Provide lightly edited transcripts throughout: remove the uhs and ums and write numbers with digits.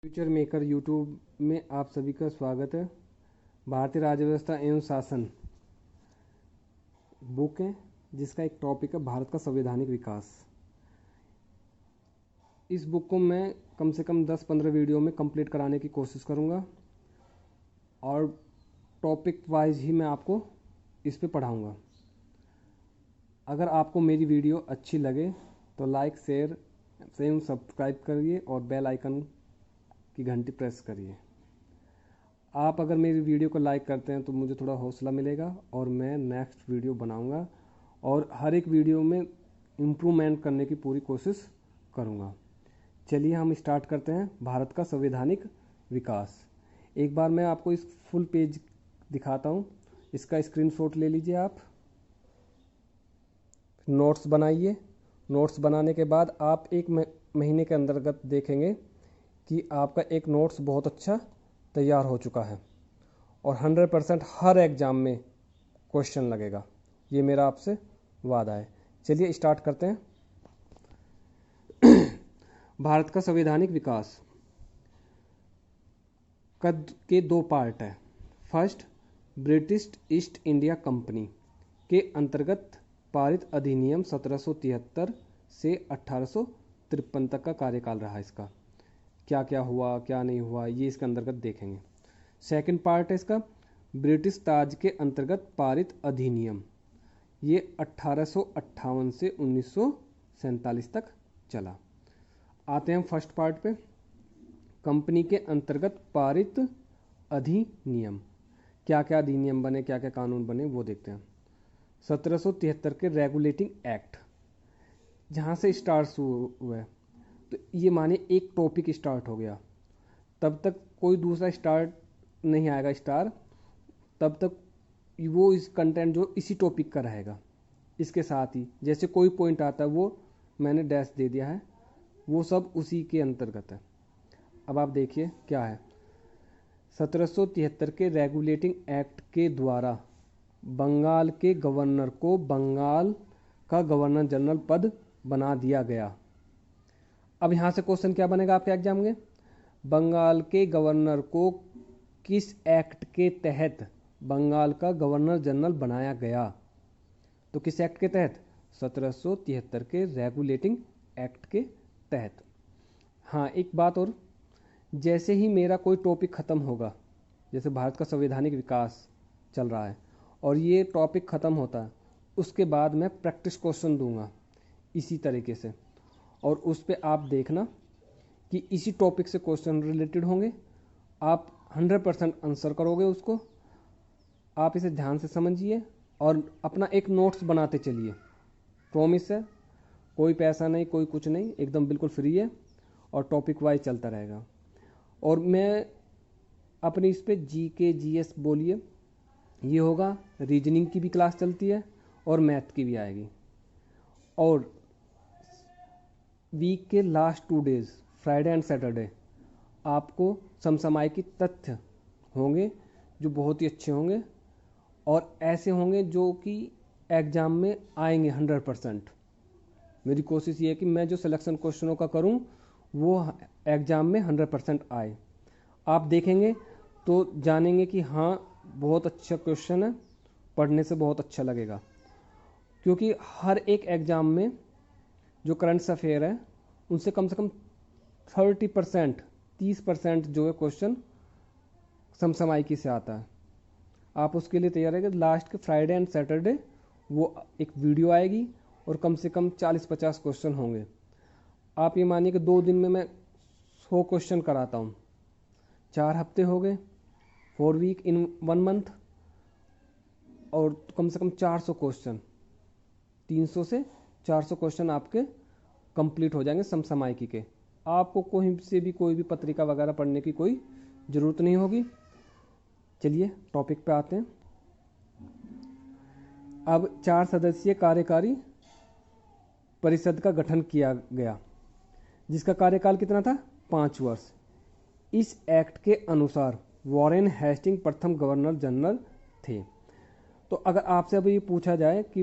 Future maker YouTube में आप सभी का स्वागत है। भारतीय राज्य व्यवस्था एवं शासन बुक है जिसका एक टॉपिक है भारत का संवैधानिक विकास। इस बुक को मैं कम से कम 10-15 वीडियो में कंप्लीट कराने की कोशिश करूँगा और टॉपिक वाइज ही मैं आपको इस पे पढ़ाऊँगा। अगर आपको मेरी वीडियो अच्छी लगे तो लाइक शेयर एवं सब्सक्राइब करिए और बेल आइकन की घंटी प्रेस करिए। आप अगर मेरी वीडियो को लाइक करते हैं तो मुझे थोड़ा हौसला मिलेगा और मैं नेक्स्ट वीडियो बनाऊंगा और हर एक वीडियो में इम्प्रूवमेंट करने की पूरी कोशिश करूंगा। चलिए हम स्टार्ट करते हैं। भारत का संवैधानिक विकास। एक बार मैं आपको इस फुल पेज दिखाता हूं, इसका स्क्रीनशॉट ले लीजिए। आप नोट्स बनाइए। नोट्स बनाने के बाद आप एक महीने के अंतर्गत देखेंगे कि आपका एक नोट्स बहुत अच्छा तैयार हो चुका है और 100% हर एग्ज़ाम में क्वेश्चन लगेगा। ये मेरा आपसे वादा है। चलिए स्टार्ट करते हैं। भारत का संवैधानिक विकास के दो पार्ट है। First, British east India company के अंतर्गत पारित अधिनियम 1773 से 1853 तक का कार्यकाल रहा। इसका क्या क्या हुआ क्या नहीं हुआ ये इसके अंतर्गत देखेंगे। सेकंड पार्ट है इसका ब्रिटिश ताज के अंतर्गत पारित अधिनियम, ये 1858 से 1947 तक चला। आते हैं फर्स्ट पार्ट पे। कंपनी के अंतर्गत पारित अधिनियम, क्या क्या अधिनियम बने, क्या क्या कानून बने वो देखते हैं। 1773 के रेगुलेटिंग एक्ट जहाँ से स्टार्ट हुआ है, तो ये माने एक टॉपिक स्टार्ट हो गया, तब तक कोई दूसरा स्टार्ट नहीं आएगा स्टार, तब तक वो इस कंटेंट जो इसी टॉपिक का रहेगा। इसके साथ ही जैसे कोई पॉइंट आता है वो मैंने डैश दे दिया है, वो सब उसी के अंतर्गत है। अब आप देखिए क्या है। 1773 के रेगुलेटिंग एक्ट के द्वारा बंगाल के गवर्नर को बंगाल का गवर्नर जनरल पद बना दिया गया। अब यहाँ से क्वेश्चन क्या बनेगा आपके एग्जाम में, बंगाल के गवर्नर को किस एक्ट के तहत बंगाल का गवर्नर जनरल बनाया गया? तो किस एक्ट के तहत? 1773 के रेगुलेटिंग एक्ट के तहत। हाँ, एक बात और, जैसे ही मेरा कोई टॉपिक ख़त्म होगा, जैसे भारत का संवैधानिक विकास चल रहा है और ये टॉपिक ख़त्म होता है, उसके बाद मैं प्रैक्टिस क्वेश्चन दूंगा इसी तरीके से, और उस पर आप देखना कि इसी टॉपिक से क्वेश्चन रिलेटेड होंगे। आप 100% आंसर करोगे उसको। आप इसे ध्यान से समझिए और अपना एक नोट्स बनाते चलिए। प्रॉमिस है, कोई पैसा नहीं, कोई कुछ नहीं, एकदम बिल्कुल फ्री है और टॉपिक वाइज चलता रहेगा। और मैं अपनी इस पे जीके जीएस बोलिए ये होगा, रीजनिंग की भी क्लास चलती है और मैथ की भी आएगी। और वीक के last 2 days Friday and Saturday आपको समसामयिक तथ्य होंगे जो बहुत ही अच्छे होंगे और ऐसे होंगे जो कि एग्ज़ाम में आएंगे 100%। मेरी कोशिश ये है कि मैं जो सिलेक्शन क्वेश्चनों का करूं वो एग्ज़ाम में 100% आए। आप देखेंगे तो जानेंगे कि हाँ बहुत अच्छा क्वेश्चन है, पढ़ने से बहुत अच्छा लगेगा। क्योंकि हर एक एग्ज़ाम में जो करंट अफेयर है उनसे कम से कम 30% जो है क्वेश्चन समसामयिकी से आता है। आप उसके लिए तैयार रहेंगे। लास्ट के फ्राइडे एंड सैटरडे वो एक वीडियो आएगी और कम से कम 40-50 क्वेश्चन होंगे। आप ये मानिए कि 2 दिन में मैं 100 क्वेश्चन कराता हूँ। 4 हफ्ते हो गए, 4 वीक इन 1 मंथ, और कम से कम 400 क्वेश्चन, 300 से 400 क्वेश्चन आपके कंप्लीट हो जाएंगे समसामयिकी के। आपको कोई से भी कोई भी पत्रिका वगैरह पढ़ने की कोई ज़रूरत नहीं होगी। चलिए टॉपिक पे आते हैं। अब 4 सदस्यीय कार्यकारी परिषद का गठन किया गया जिसका कार्यकाल कितना था? 5 वर्ष। इस एक्ट के अनुसार वॉरेन हेस्टिंग प्रथम गवर्नर जनरल थे। तो अगर आपसे अभी ये पूछा जाए कि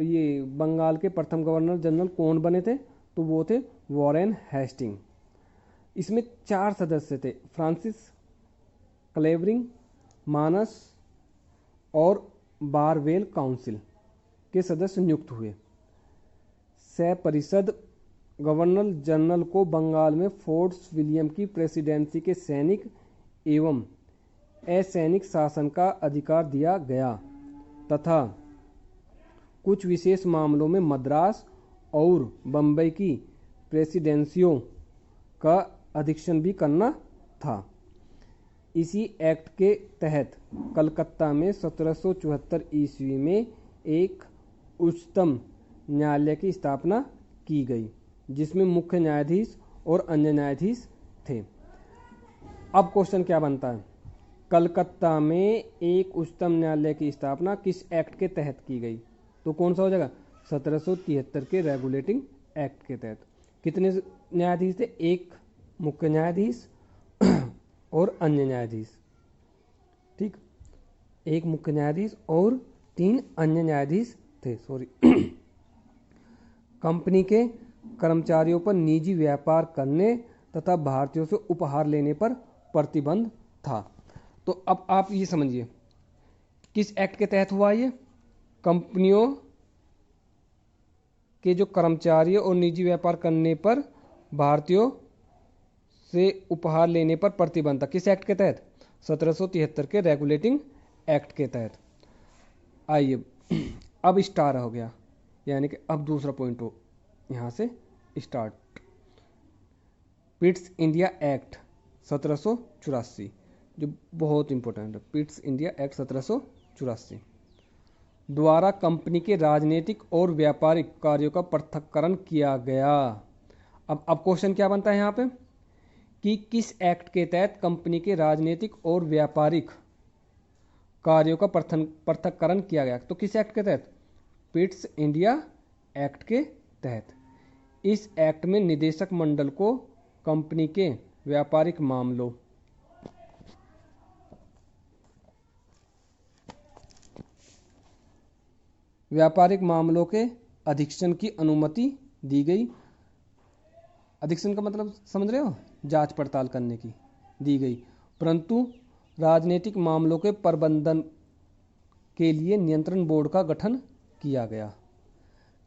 ये बंगाल के प्रथम गवर्नर जनरल कौन बने थे, तो वो थे वॉरेन हेस्टिंग। इसमें 4 सदस्य थे, फ्रांसिस क्लेवरिंग, मानस और बारवेल काउंसिल के सदस्य नियुक्त हुए। सह परिषद गवर्नर जनरल को बंगाल में फोर्ट विलियम की प्रेसिडेंसी के सैनिक एवं असैनिक शासन का अधिकार दिया गया तथा कुछ विशेष मामलों में मद्रास और बम्बई की प्रेसिडेंसियों का अधीक्षण भी करना था। इसी एक्ट के तहत कलकत्ता में 1774 ईस्वी में एक उच्चतम न्यायालय की स्थापना की गई, जिसमें मुख्य न्यायाधीश और अन्य न्यायाधीश थे। अब क्वेश्चन क्या बनता है, कलकत्ता में एक उच्चतम न्यायालय की स्थापना किस एक्ट के तहत की गई? तो कौन सा हो जाएगा? 1773 के रेगुलेटिंग एक्ट के तहत। कितने न्यायाधीश थे? एक मुख्य न्यायाधीश और अन्य न्यायाधीश, ठीक, एक मुख्य न्यायाधीश और 3 अन्य न्यायाधीश थे। कंपनी के कर्मचारियों पर निजी व्यापार करने तथा भारतीयों से उपहार लेने पर प्रतिबंध था। तो अब आप ये समझिए किस एक्ट के तहत हुआ ये? कंपनियों के जो कर्मचारियों और निजी व्यापार करने पर भारतीयों से उपहार लेने पर प्रतिबंध था। किस एक्ट के तहत? 1773 के रेगुलेटिंग एक्ट के तहत। आइए अब स्टार हो गया, यानी कि अब दूसरा पॉइंट हो यहाँ से स्टार्ट। पिट्स इंडिया एक्ट 1784 जो बहुत इंपॉर्टेंट है। पिट्स इंडिया एक्ट 1784 द्वारा कंपनी के राजनीतिक और व्यापारिक कार्यों का पृथक्करण किया गया। अब क्वेश्चन क्या बनता है यहाँ पे कि किस एक्ट के तहत कंपनी के राजनीतिक और व्यापारिक कार्यों का पृथक्करण किया गया? तो किस एक्ट के तहत? पिट्स इंडिया एक्ट के तहत। इस एक्ट में निदेशक मंडल को कंपनी के व्यापारिक मामलों के अधीक्षण की अनुमति दी गई। अधीक्षण का मतलब समझ रहे हो? जांच पड़ताल करने की दी गई, परंतु राजनीतिक मामलों के प्रबंधन के लिए नियंत्रण बोर्ड का गठन किया गया।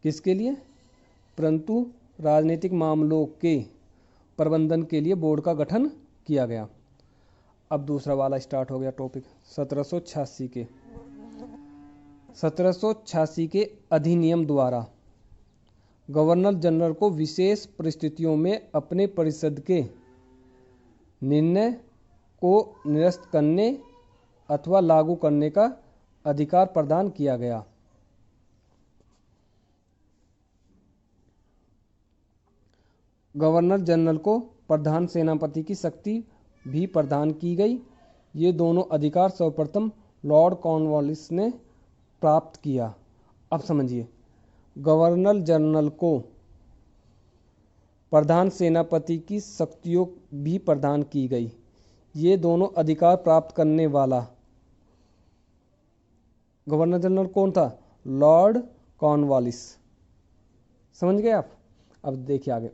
किसके लिए? परंतु राजनीतिक मामलों के प्रबंधन के लिए बोर्ड का गठन किया गया। अब दूसरा वाला स्टार्ट हो गया टॉपिक 1786 के अधिनियम द्वारा गवर्नर जनरल को विशेष परिस्थितियों में अपने परिषद के निर्णय को निरस्त करने अथवा लागू करने का अधिकार प्रदान किया गया। गवर्नर जनरल को प्रधान सेनापति की शक्ति भी प्रदान की गई। ये दोनों अधिकार सर्वप्रथम लॉर्ड कॉर्नवालिस ने प्राप्त किया। अब समझिए, गवर्नर जनरल को प्रधान सेनापति की शक्तियों भी प्रदान की गई। ये दोनों अधिकार प्राप्त करने वाला गवर्नर जनरल कौन था? Lord Cornwallis. समझ गए आप? अब देखिए आगे।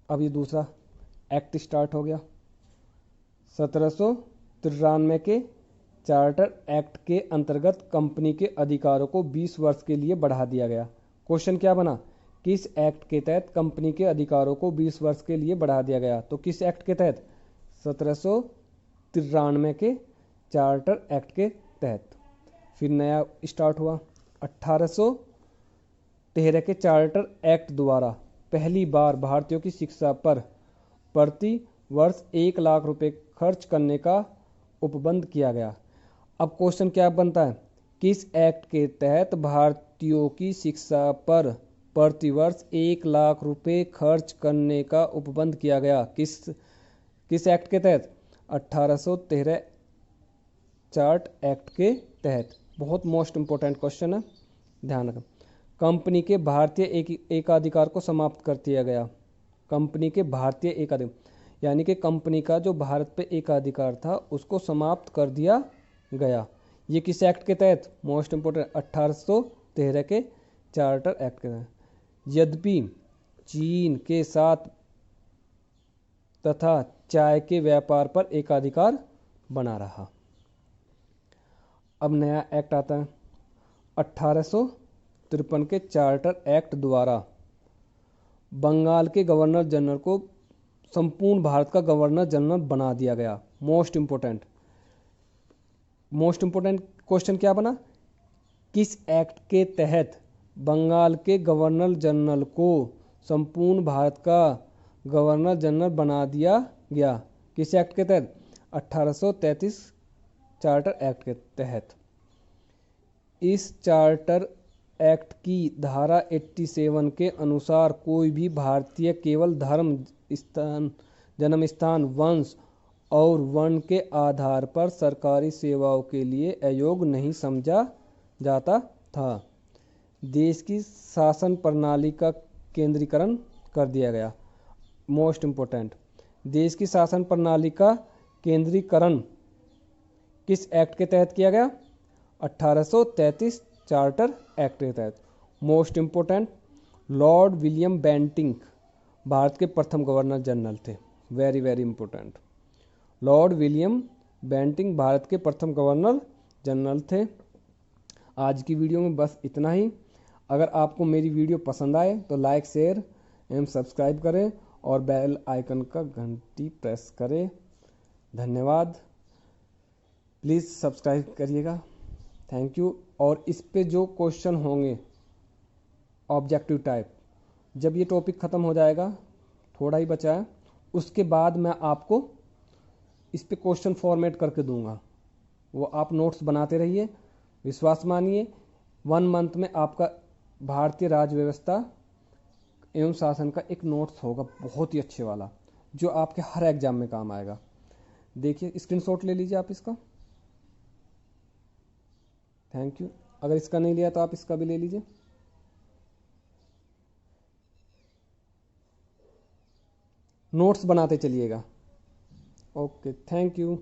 अब ये दूसरा एक्ट स्टार्ट हो गया। 1793 के चार्टर एक्ट के अंतर्गत कंपनी के अधिकारों को 20 वर्ष के लिए बढ़ा दिया गया। क्वेश्चन क्या बना? किस एक्ट के तहत कंपनी के अधिकारों को 20 वर्ष के लिए बढ़ा दिया गया? तो किस एक्ट के तहत? 1793 के चार्टर एक्ट के तहत। फिर नया स्टार्ट हुआ 1813 के चार्टर एक्ट द्वारा पहली बार भारतीयों की शिक्षा पर प्रति वर्ष 1 लाख रुपए खर्च करने का उपबंध किया गया। अब क्वेश्चन क्या बनता है? किस एक्ट के तहत भारतीयों की शिक्षा पर प्रति वर्ष 1 लाख रुपए खर्च करने का उपबंध किया गया? किस एक्ट के तहत? 1813 चार्ट एक्ट के तहत। बहुत मोस्ट इंपोर्टेंट क्वेश्चन है, ध्यान रखें। कंपनी के भारतीय एकाधिकार को समाप्त कर दिया गया। कंपनी के भारतीय एकाधिकार यानी कि कंपनी का जो भारत पे एकाधिकार था उसको समाप्त कर दिया गया। ये किस एक्ट के तहत? मोस्ट इंपोर्टेंट 1813 के चार्टर एक्ट के तहत। यद्यपि चीन के साथ तथा चाय के व्यापार पर एकाधिकार बना रहा। अब नया एक्ट आता है 1853 के चार्टर एक्ट द्वारा बंगाल के गवर्नर जनरल को संपूर्ण भारत का गवर्नर जनरल बना दिया गया। मोस्ट इंपोर्टेंट क्वेश्चन क्या बना, किस एक्ट के तहत बंगाल के गवर्नर जनरल को संपूर्ण भारत का गवर्नर जनरल बना दिया गया? किस एक्ट के तहत? 1833 चार्टर एक्ट के तहत। इस चार्टर एक्ट की धारा 87 के अनुसार कोई भी भारतीय केवल धर्म, जन्म स्थान, वंश और वर्ण के आधार पर सरकारी सेवाओं के लिए अयोग्य नहीं समझा जाता था। देश की शासन प्रणाली का केंद्रीकरण कर दिया गया। मोस्ट इम्पोर्टेंट, देश की शासन प्रणाली का केंद्रीकरण किस एक्ट के तहत किया गया? 1833 चार्टर एक्ट के तहत। Most important, Lord William Bentinck Bharat के प्रथम गवर्नर जनरल थे। Very very important, Lord William Bentinck Bharat के प्रथम गवर्नर जनरल थे। आज की वीडियो में बस इतना ही। अगर आपको मेरी वीडियो पसंद आए तो लाइक, शेयर एवं सब्सक्राइब करें और बेल आइकन का घंटी प्रेस करें। धन्यवाद। प्लीज़ सब्सक्राइब करिएगा। Thank you. और इस पे जो क्वेश्चन होंगे ऑब्जेक्टिव टाइप, जब ये टॉपिक ख़त्म हो जाएगा, थोड़ा ही बचा है, उसके बाद मैं आपको इस पे क्वेश्चन फॉर्मेट करके दूंगा। वो आप नोट्स बनाते रहिए। विश्वास मानिए 1 मंथ में आपका भारतीय राज्य व्यवस्था एवं शासन का एक नोट्स होगा, बहुत ही अच्छे वाला, जो आपके हर एग्जाम में काम आएगा। देखिए, स्क्रीनशॉट ले लीजिए आप इसका। Thank you. अगर इसका नहीं लिया तो आप इसका भी ले लीजिए। नोट्स बनाते चलिएगा। Okay, thank you.